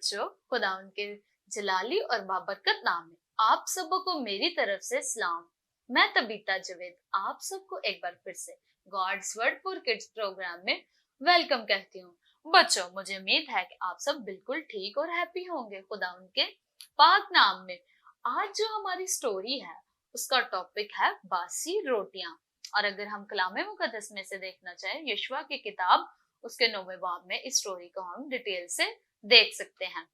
बच्चों, खुदा उनके जलाली और बाबरकत नाम में आप सबको मेरी तरफ से सलाम। मैं तबीता जवेद आप सबको एक बार फिर से God's word for kids program में वेलकम कहती हूँ। बच्चों, मुझे उम्मीद है कि आप सब बिल्कुल ठीक और हैप्पी होंगे खुदा उनके पाक नाम में। आज जो हमारी स्टोरी है उसका टॉपिक है बासी रोटियां। और अगर हम कलामे मुकद्दस में से देखना चाहें, यशवा की किताब उसके 9वें बाब में इस स्टोरी को हम डिटेल से देख सकते हैं।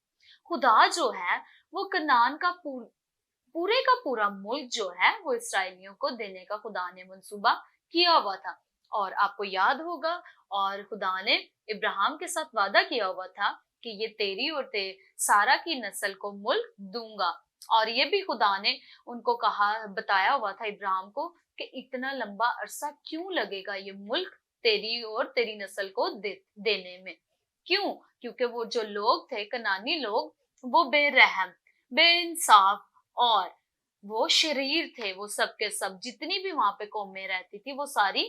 खुदा जो है वो कनान का पूरे का पूरा मुल्क जो है वो इसराइलियों को देने का खुदा ने मंसूबा किया हुआ था। और आपको याद होगा, और खुदा ने इब्राहिम के साथ वादा किया हुआ था कि ये तेरी और सारा की नस्ल को मुल्क दूंगा। और ये भी खुदा ने उनको बताया हुआ था इब्राहिम को कि इतना लंबा अरसा क्यों लगेगा ये मुल्क तेरी और तेरी नस्ल को देने में। क्यों? क्योंकि वो जो लोग थे, कनानी लोग, वो बेरहम, बेइंसाफ और वो शरीर थे। वो सब के सब जितनी भी वहां पे कौमें रहती थी वो सारी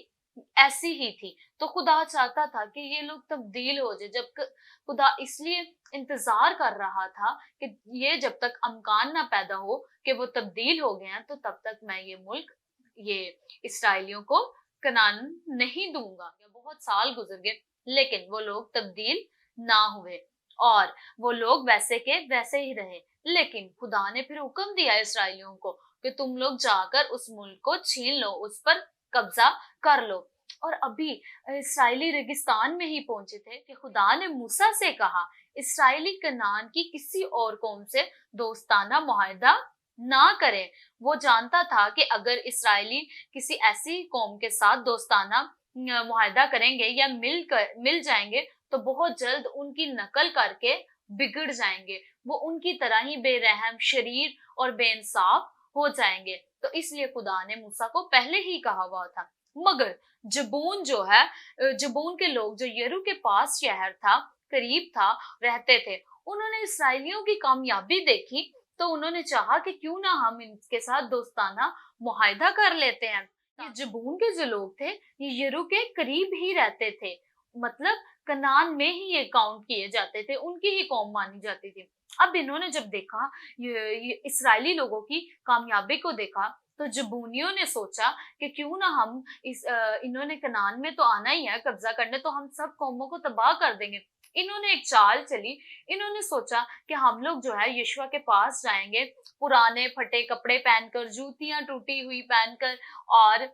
ऐसी ही थी। तो खुदा चाहता था कि ये लोग तब्दील हो जाए। जब खुदा इसलिए इंतजार कर रहा था कि ये जब तक अमकान ना पैदा हो कि वो तब्दील हो गए हैं, तो तब तक मैं ये मुल्क, ये इसराइलियों को कनान नहीं दूंगा। बहुत साल गुजर गए लेकिन वो लोग तब्दील ना हुए और वो लोग वैसे के वैसे ही रहे। लेकिन खुदा ने फिर हुक्म दिया इसराइलियों को कि तुम लोग जाकर उस मुल्क को छीन लो, उस पर कब्जा कर लो। और अभी इसराइली रेगिस्तान में ही पहुंचे थे कि खुदा ने मूसा से कहा, इसराइली कनान की किसी और कौम से दोस्ताना मुआहदा ना करें। वो जानता था कि अगर इसराइली किसी ऐसी कौम के साथ दोस्ताना मुआहदा करेंगे या मिल जाएंगे तो बहुत जल्द उनकी नकल करके बिगड़ जाएंगे। वो उनकी तरह ही बेरहम, शरीर और बेइंसाफ हो जाएंगे। तो इसलिए खुदा ने मूसा को पहले ही कहा हुआ था। मगर जबून जो है, जबून के लोग जो यरू के पास शहर था, करीब था, रहते थे, उन्होंने इसराइलियों की कामयाबी देखी तो उन्होंने चाहा कि क्यों ना हम इनके साथ दोस्ताना मुआहदा कर लेते हैं। ये जबून के जो लोग थे ये यरू के करीब ही रहते थे, मतलब कनान में ही ये काउंट किए जाते थे, उनकी ही कौम मानी जाती थी। अब इन्होंने जब देखा ये इसराइली लोगों की कामयाबी को देखा तो जबूनियों ने सोचा कि क्यों ना हम इन्होंने कनान में तो आना ही है कब्जा करने, तो हम सब कौमों को तबाह कर देंगे। इन्होंने एक चाल चली। इन्होंने सोचा कि हम लोग जो है यशवा के पास जाएंगे, पुराने फटे कपड़े पहनकर, जूतियां टूटी हुई पहनकर और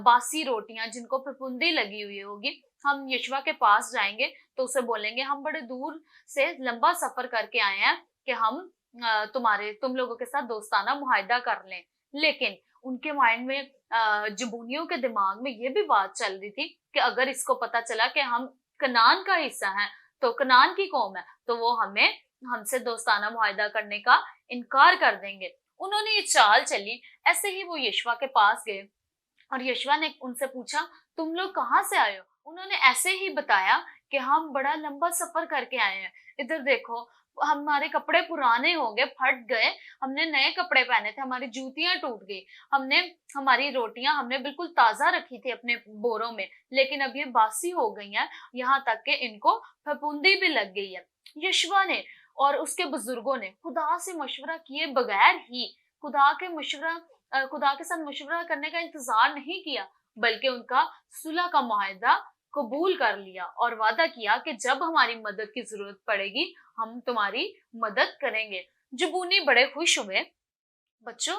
बासी रोटियां जिनको फफूंदी लगी हुई होगी, हम यशवा के पास जाएंगे तो उसे बोलेंगे हम बड़े दूर से लंबा सफर करके आए हैं कि हम तुम लोगों के साथ दोस्ताना मुआहदा कर लें। लेकिन उनके माइंड में, जबूनियों के दिमाग में ये भी बात चल रही थी कि अगर इसको पता चला कि हम कनान का हिस्सा हैं, तो कनान की कौम है, तो वो हमसे दोस्ताना मुआहदा करने का इनकार कर देंगे। उन्होंने ये चाल चली। ऐसे ही वो यशवा के पास गए और यशवा ने उनसे पूछा, तुम लोग कहाँ से आए हो? उन्होंने ऐसे ही बताया कि हम बड़ा लंबा सफर करके आए हैं। इधर देखो, हमारे कपड़े पुराने हो गए, फट गए, हमने नए कपड़े पहने थे, हमारी जूतियां टूट गई, हमारी रोटियां हमने बिल्कुल ताजा रखी थी अपने बोरों में, लेकिन अब ये बासी हो गई हैं, यहाँ तक कि इनको फफूंदी भी लग गई है। यशवा ने और उसके बुजुर्गों ने खुदा से मशवरा किए बगैर ही खुदा के साथ मशवरा करने का इंतजार नहीं किया, बल्कि उनका सुलह का मुआहदा कबूल कर लिया और वादा किया कि जब हमारी मदद की जरूरत पड़ेगी हम तुम्हारी मदद करेंगे। जबूनी बड़े खुश हुए। बच्चों,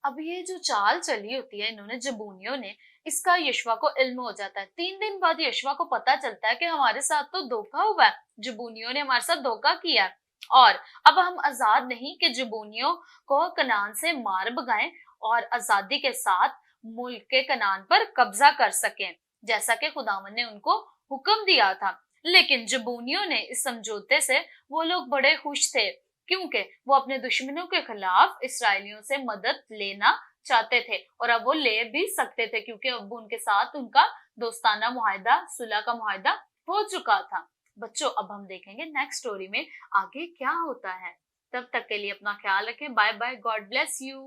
अब ये जो चाल चली होती है इन्होंने, जबूनियों ने, इसका यशवा को इल्म हो जाता है। 3 दिन बाद यशवा को पता चलता है कि हमारे साथ तो धोखा हुआ है, जबूनियों ने हमारे साथ धोखा किया है और अब हम आजाद नहीं कि जबूनियों को कनान से मार भगाएं और आजादी के साथ मुल्क के कनान पर कब्जा कर सकें, जैसा कि खुदावन ने उनको हुक्म दिया था। लेकिन जबूनियों ने इस समझौते से वो लोग बड़े खुश थे, क्योंकि वो अपने दुश्मनों के खिलाफ इसराइलियों से मदद लेना चाहते थे और अब वो ले भी सकते थे, क्योंकि अब उनके साथ उनका दोस्ताना मुआहदा, सुलह का मुआहदा हो चुका था। बच्चों, अब हम देखेंगे नेक्स्ट स्टोरी में आगे क्या होता है। तब तक के लिए अपना ख्याल रखें। Bye bye, God bless you.